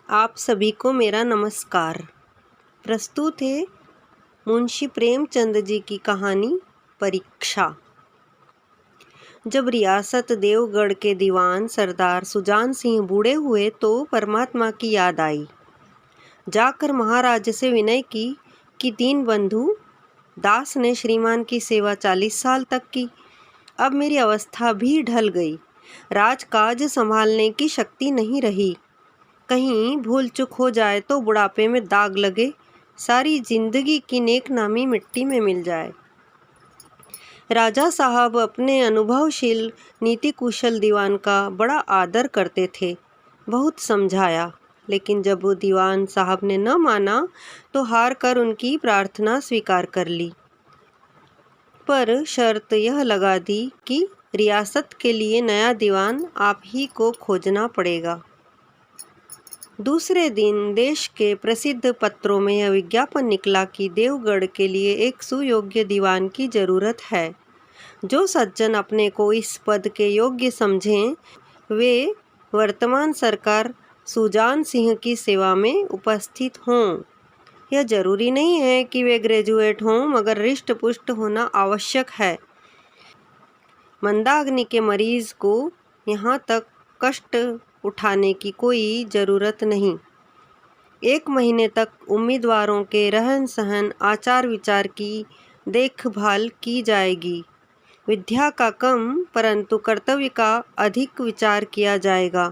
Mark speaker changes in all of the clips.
Speaker 1: आप सभी को मेरा नमस्कार। प्रस्तुत है मुंशी प्रेमचंद जी की कहानी परीक्षा। जब रियासत देवगढ़ के दीवान सरदार सुजान सिंह बूढ़े हुए तो परमात्मा की याद आई। जाकर महाराज से विनय की कि दीन बंधु दास ने श्रीमान की सेवा 40 साल तक की। अब मेरी अवस्था भी ढल गई। राजकाज संभालने की शक्ति नहीं रही। कहीं भूल चूक हो जाए तो बुढ़ापे में दाग लगे, सारी जिंदगी की नेक नामी मिट्टी में मिल जाए। राजा साहब अपने अनुभवशील नीति कुशल दीवान का बड़ा आदर करते थे। बहुत समझाया, लेकिन जब वो दीवान साहब ने न माना तो हार कर उनकी प्रार्थना स्वीकार कर ली। पर शर्त यह लगा दी कि रियासत के लिए नया दीवान आप ही को खोजना पड़ेगा। दूसरे दिन देश के प्रसिद्ध पत्रों में यह विज्ञापन निकला कि देवगढ़ के लिए एक सुयोग्य दीवान की जरूरत है। जो सज्जन अपने को इस पद के योग्य समझें, वे वर्तमान सरकार सुजान सिंह की सेवा में उपस्थित हों। यह जरूरी नहीं है कि वे ग्रेजुएट हों, मगर रिष्ट पुष्ट होना आवश्यक है। मंदाग्नि के मरीज को यहाँ तक कष्ट उठाने की कोई ज़रूरत नहीं। 1 महीने तक उम्मीदवारों के रहन सहन आचार विचार की देखभाल की जाएगी। विद्या का कम परंतु कर्तव्य का अधिक विचार किया जाएगा।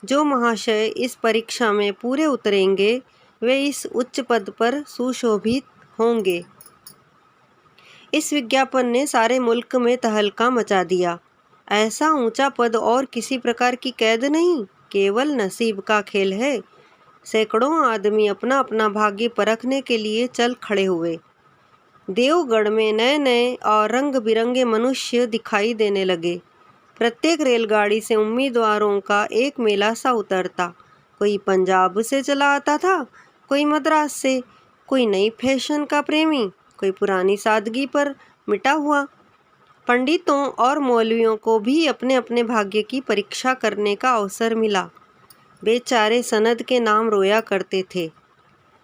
Speaker 1: जो महाशय इस परीक्षा में पूरे उतरेंगे वे इस उच्च पद पर सुशोभित होंगे। इस विज्ञापन ने सारे मुल्क में तहलका मचा दिया। ऐसा ऊंचा पद और किसी प्रकार की कैद नहीं, केवल नसीब का खेल है। सैकड़ों आदमी अपना अपना भाग्य परखने के लिए चल खड़े हुए। देवगढ़ में नए नए और रंग बिरंगे मनुष्य दिखाई देने लगे। प्रत्येक रेलगाड़ी से उम्मीदवारों का एक मेला सा उतरता। कोई पंजाब से चला आता था, कोई मद्रास से, कोई नई फैशन का प्रेमी, कोई पुरानी सादगी पर मिटा हुआ। पंडितों और मौलवियों को भी अपने अपने भाग्य की परीक्षा करने का अवसर मिला। बेचारे सनद के नाम रोया करते थे।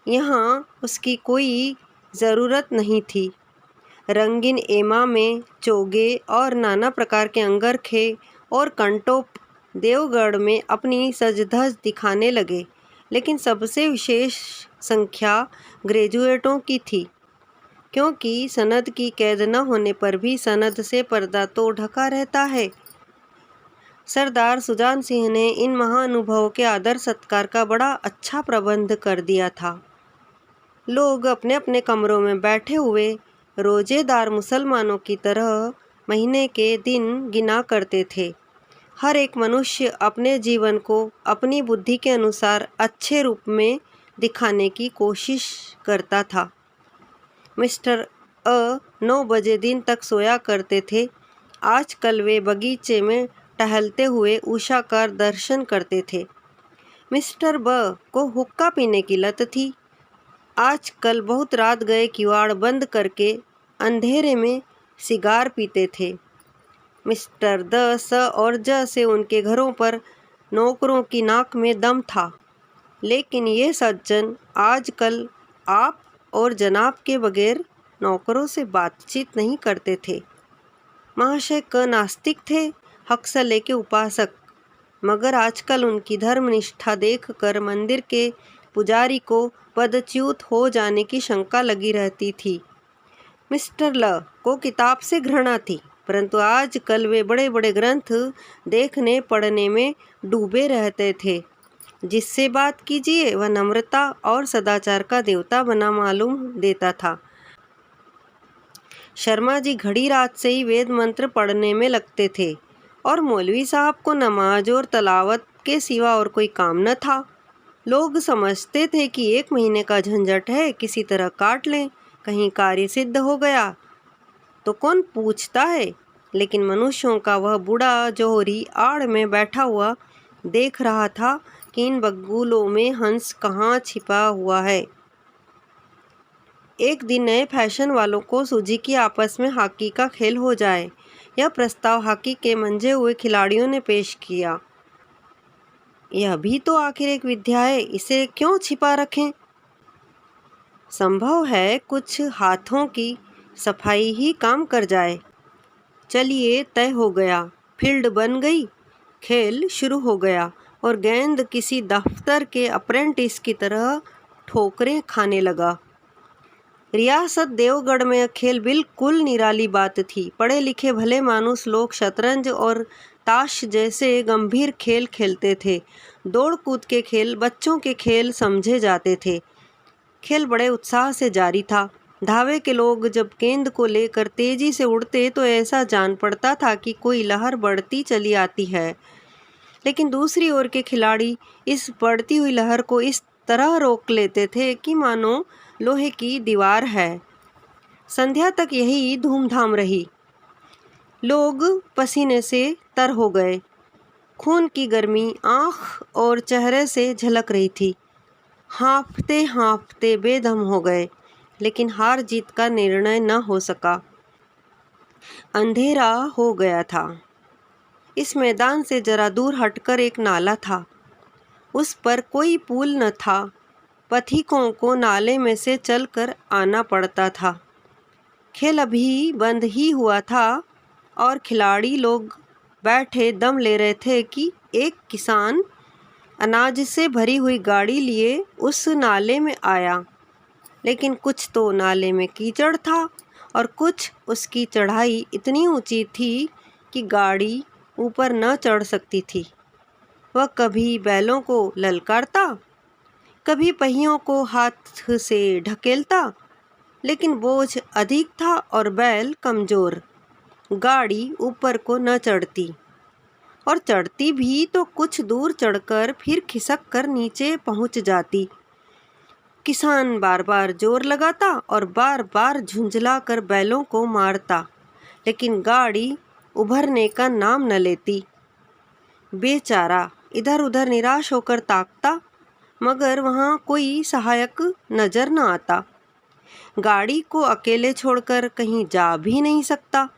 Speaker 1: यहाँ उसकी कोई ज़रूरत नहीं थी। रंगीन एमा में चोगे और नाना प्रकार के अंगरखे और कंटोप देवगढ़ में अपनी सज-धज दिखाने लगे, लेकिन सबसे विशेष संख्या ग्रेजुएटों की थी, क्योंकि सनद की कैद न होने पर भी सनद से पर्दा तो ढका रहता है। सरदार सुजान सिंह ने इन महाअनुभवों के आदर सत्कार का बड़ा अच्छा प्रबंध कर दिया था। लोग अपने अपने कमरों में बैठे हुए रोजेदार मुसलमानों की तरह महीने के दिन गिना करते थे। हर एक मनुष्य अपने जीवन को अपनी बुद्धि के अनुसार अच्छे रूप में दिखाने की कोशिश करता था। मिस्टर 9 बजे दिन तक सोया करते थे। आजकल वे बगीचे में टहलते हुए उषा का दर्शन करते थे। मिस्टर को हुक्का पीने की लत थी। आजकल बहुत रात गए किवाड़ बंद करके अंधेरे में सिगार पीते थे। मिस्टर और से उनके घरों पर नौकरों की नाक में दम था। लेकिन ये सज्जन आजकल आप और जनाब के बगैर नौकरों से बातचीत नहीं करते थे। महाशय क नास्तिक थे, हक्सले के उपासक, मगर आजकल उनकी धर्मनिष्ठा देखकर मंदिर के पुजारी को पदच्युत हो जाने की शंका लगी रहती थी। मिस्टर को किताब से घृणा थी, परंतु आजकल वे बड़े बड़े ग्रंथ देखने पढ़ने में डूबे रहते थे। जिससे बात कीजिए वह नम्रता और सदाचार का देवता बना मालूम देता था। शर्मा जी घड़ी रात से ही वेद मंत्र पढ़ने में लगते थे और मौलवी साहब को नमाज और तलावत के सिवा और कोई काम न था। लोग समझते थे कि 1 महीने का झंझट है, किसी तरह काट लें, कहीं कार्य सिद्ध हो गया तो कौन पूछता है। लेकिन मनुष्यों का वह बूढ़ा जोहरी आड़ में बैठा हुआ देख रहा था कि इन बगुलों में हंस कहाँ छिपा हुआ है। एक दिन नए फैशन वालों को सूझी कि आपस में हॉकी का खेल हो जाए। यह प्रस्ताव हॉकी के मंझे हुए खिलाड़ियों ने पेश किया। यह भी तो आखिर एक विद्या है, इसे क्यों छिपा रखें? संभव है कुछ हाथों की सफाई ही काम कर जाए। चलिए, तय हो गया। फील्ड बन गई, खेल शुरू हो गया और गेंद किसी दफ्तर के अप्रेंटिस की तरह ठोकरें खाने लगा। रियासत देवगढ़ में यह खेल बिल्कुल निराली बात थी। पढ़े लिखे भले मानुस लोग शतरंज और ताश जैसे गंभीर खेल खेलते थे। दौड़ कूद के खेल बच्चों के खेल समझे जाते थे। खेल बड़े उत्साह से जारी था। धावे के लोग जब गेंद को लेकर तेजी से उड़ते तो ऐसा जान पड़ता था कि कोई लहर बढ़ती चली आती है, लेकिन दूसरी ओर के खिलाड़ी इस बढ़ती हुई लहर को इस तरह रोक लेते थे कि मानो लोहे की दीवार है। संध्या तक यही धूमधाम रही। लोग पसीने से तर हो गए। खून की गर्मी आँख और चेहरे से झलक रही थी। हाँफते हाँफते बेदम हो गए, लेकिन हार जीत का निर्णय न हो सका। अंधेरा हो गया था। इस मैदान से जरा दूर हटकर एक नाला था। उस पर कोई पुल न था। पथिकों को नाले में से चलकर आना पड़ता था। खेल अभी बंद ही हुआ था और खिलाड़ी लोग बैठे दम ले रहे थे कि एक किसान अनाज से भरी हुई गाड़ी लिए उस नाले में आया। लेकिन कुछ तो नाले में कीचड़ था और कुछ उसकी चढ़ाई इतनी ऊंची थी कि गाड़ी ऊपर न चढ़ सकती थी। वह कभी बैलों को ललकारता, कभी पहियों को हाथ से ढकेलता, लेकिन बोझ अधिक था और बैल कमज़ोर। गाड़ी ऊपर को न चढ़ती, और चढ़ती भी तो कुछ दूर चढ़कर फिर खिसक कर नीचे पहुंच जाती। किसान बार बार जोर लगाता और बार बार झुंझला कर बैलों को मारता, लेकिन गाड़ी उभरने का नाम न लेती। बेचारा इधर उधर निराश होकर ताकता, मगर वहाँ कोई सहायक नजर न आता। गाड़ी को अकेले छोड़कर कहीं जा भी नहीं सकता।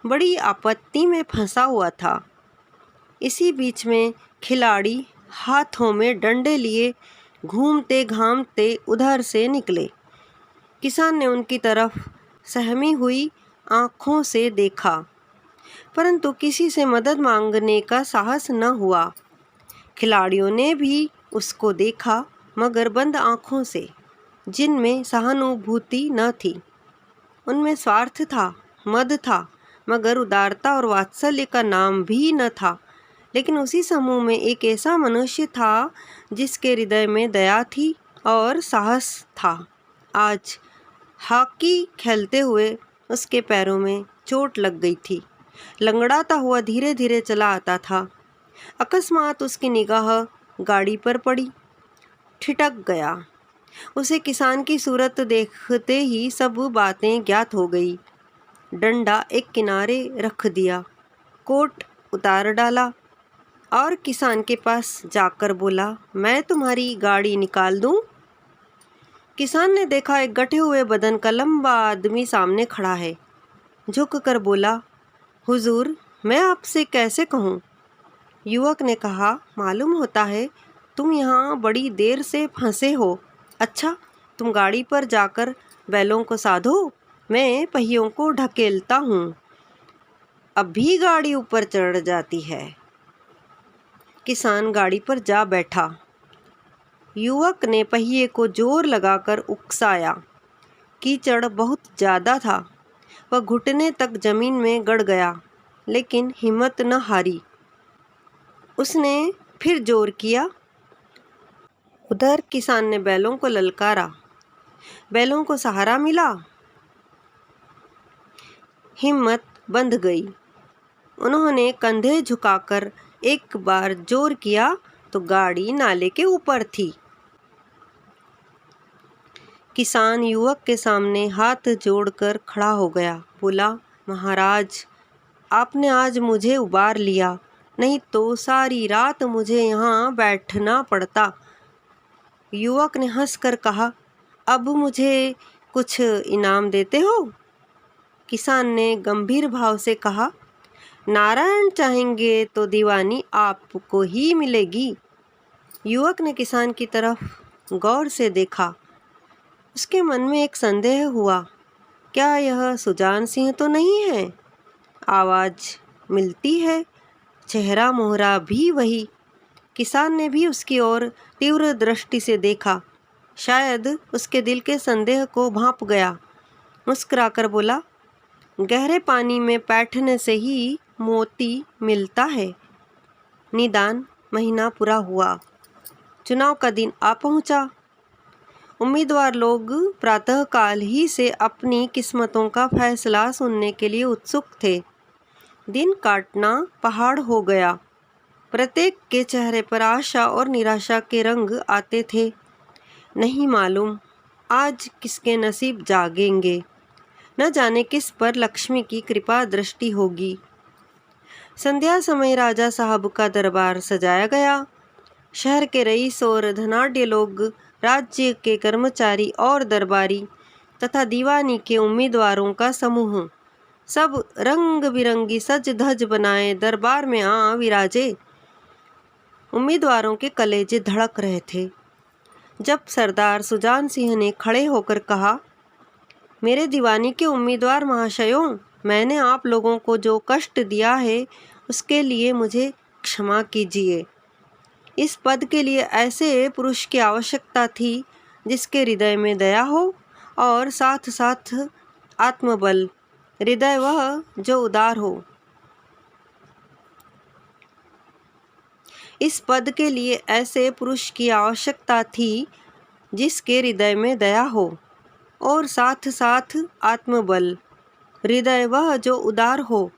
Speaker 1: बड़ी आपत्ति में फंसा हुआ था। इसी बीच में खिलाड़ी हाथों में डंडे लिए घूमते घामते उधर से निकले। किसान ने उनकी तरफ सहमी हुई आँखों से देखा, परंतु किसी से मदद मांगने का साहस न हुआ। खिलाड़ियों ने भी उसको देखा, मगर बंद आँखों से, जिनमें सहानुभूति न थी। उनमें स्वार्थ था, मद था, मगर उदारता और वात्सल्य का नाम भी न था। लेकिन उसी समूह में एक ऐसा मनुष्य था जिसके हृदय में दया थी और साहस था। आज हॉकी खेलते हुए उसके पैरों में चोट लग गई थी। लंगड़ाता हुआ धीरे धीरे चला आता था। अकस्मात उसकी निगाह गाड़ी पर पड़ी। ठिठक गया। उसे किसान की सूरत देखते ही सब बातें ज्ञात हो गई। डंडा एक किनारे रख दिया, कोट उतार डाला और किसान के पास जाकर बोला, मैं तुम्हारी गाड़ी निकाल दूं? किसान ने देखा एक गठे हुए बदन का लंबा आदमी सामने खड़ा है। झुक कर बोला, हुजूर, मैं आपसे कैसे कहूँ? युवक ने कहा, मालूम होता है तुम यहाँ बड़ी देर से फंसे हो। अच्छा, तुम गाड़ी पर जाकर बैलों को साधो, मैं पहियों को ढकेलता हूँ। अब भी गाड़ी ऊपर चढ़ जाती है। किसान गाड़ी पर जा बैठा। युवक ने पहिए को जोर लगाकर उकसाया। कीचड़ बहुत ज़्यादा था। वह घुटने तक जमीन में गड़ गया, लेकिन हिम्मत न हारी। उसने फिर जोर किया। उधर किसान ने बैलों को ललकारा। बैलों को सहारा मिला। हिम्मत बंध गई। उन्होंने कंधे झुकाकर एक बार जोर किया तो गाड़ी नाले के ऊपर थी। किसान युवक के सामने हाथ जोड़कर खड़ा हो गया। बोला, महाराज, आपने आज मुझे उबार लिया, नहीं तो सारी रात मुझे यहाँ बैठना पड़ता। युवक ने हंसकर कहा, अब मुझे कुछ इनाम देते हो? किसान ने गंभीर भाव से कहा, नारायण चाहेंगे तो दीवानी आपको ही मिलेगी। युवक ने किसान की तरफ गौर से देखा। उसके मन में एक संदेह हुआ, क्या यह सुजान सिंह तो नहीं है? आवाज़ मिलती है, चेहरा मोहरा भी वही। किसान ने भी उसकी ओर तीव्र दृष्टि से देखा। शायद उसके दिल के संदेह को भांप गया। मुस्कुराकर बोला, गहरे पानी में बैठने से ही मोती मिलता है। निदान महीना पूरा हुआ। चुनाव का दिन आ पहुंचा। उम्मीदवार लोग प्रातःकाल ही से अपनी किस्मतों का फैसला सुनने के लिए उत्सुक थे। दिन काटना पहाड़ हो गया। प्रत्येक के चेहरे पर आशा और निराशा के रंग आते थे। नहीं मालूम आज किसके नसीब जागेंगे, न जाने किस पर लक्ष्मी की कृपा दृष्टि होगी। संध्या समय राजा साहब का दरबार सजाया गया। शहर के रईस और धनाढ्य लोग, राज्य के कर्मचारी और दरबारी तथा दीवानी के उम्मीदवारों का समूह सब रंग बिरंगी सज धज बनाए दरबार में आ विराजे। उम्मीदवारों के कलेजे धड़क रहे थे। जब सरदार सुजान सिंह ने खड़े होकर कहा, मेरे दीवानी के उम्मीदवार महाशयों, मैंने आप लोगों को जो कष्ट दिया है उसके लिए मुझे क्षमा कीजिए। इस पद के लिए ऐसे पुरुष की आवश्यकता थी जिसके हृदय में दया हो और साथ साथ आत्मबल, हृदय वह जो उदार हो। इस पद के लिए ऐसे पुरुष की आवश्यकता थी जिसके हृदय में दया हो और साथ साथ आत्मबल, हृदय वह जो उदार हो,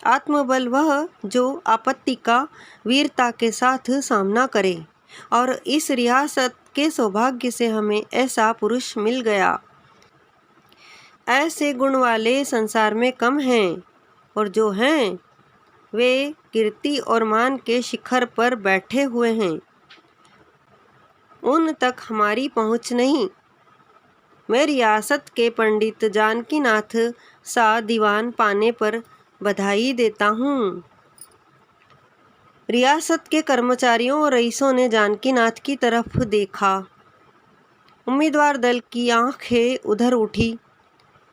Speaker 1: आत्मबल वह जो आपत्ति का वीरता के साथ सामना करे। और इस रियासत के सौभाग्य से हमें ऐसा पुरुष मिल गया। ऐसे गुण वाले संसार में कम हैं, और जो हैं वे कीर्ति और मान के शिखर पर बैठे हुए हैं। उन तक हमारी पहुंच नहीं। मैं रियासत के पंडित जानकीनाथ सा दीवान पाने पर बधाई देता हूँ। रियासत के कर्मचारियों और रईसों ने जानकीनाथ की तरफ देखा। उम्मीदवार दल की आंखें उधर उठी,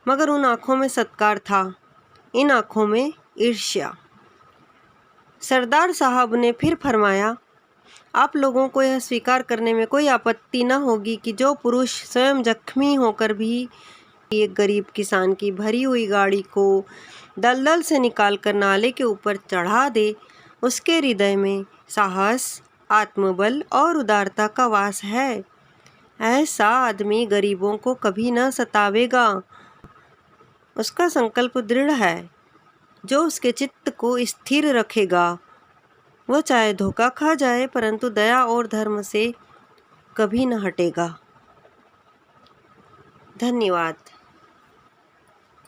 Speaker 1: मगर उन आंखों में सत्कार था, इन आंखों में ईर्ष्या। सरदार साहब ने फिर फरमाया, आप लोगों को यह स्वीकार करने में कोई आपत्ति न होगी कि जो पुरुष स्वयं जख्मी होकर भी एक गरीब किसान की भरी हुई गाड़ी को दलदल से निकालकर नाले के ऊपर चढ़ा दे, उसके हृदय में साहस, आत्मबल और उदारता का वास है। ऐसा आदमी गरीबों को कभी न सतावेगा। उसका संकल्प दृढ़ है। जो उसके चित्त को स्थिर रखेगा, वह चाहे धोखा खा जाए परंतु दया और धर्म से कभी न हटेगा। धन्यवाद।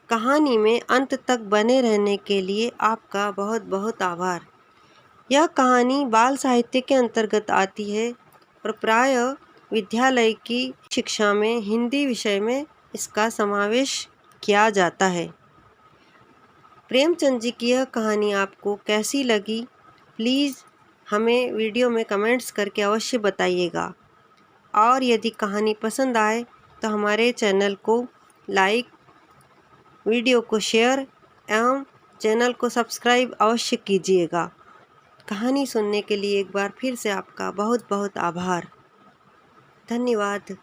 Speaker 1: कहानी में अंत तक बने रहने के लिए आपका बहुत बहुत आभार। यह कहानी बाल साहित्य के अंतर्गत आती है और प्राय विद्यालय की शिक्षा में हिंदी विषय में इसका समावेश किया जाता है। प्रेमचंद जी की यह कहानी आपको कैसी लगी, प्लीज़ हमें वीडियो में कमेंट्स करके अवश्य बताइएगा। और यदि कहानी पसंद आए तो हमारे चैनल को लाइक, वीडियो को शेयर एवं चैनल को सब्सक्राइब अवश्य कीजिएगा। कहानी सुनने के लिए एक बार फिर से आपका बहुत बहुत आभार। धन्यवाद।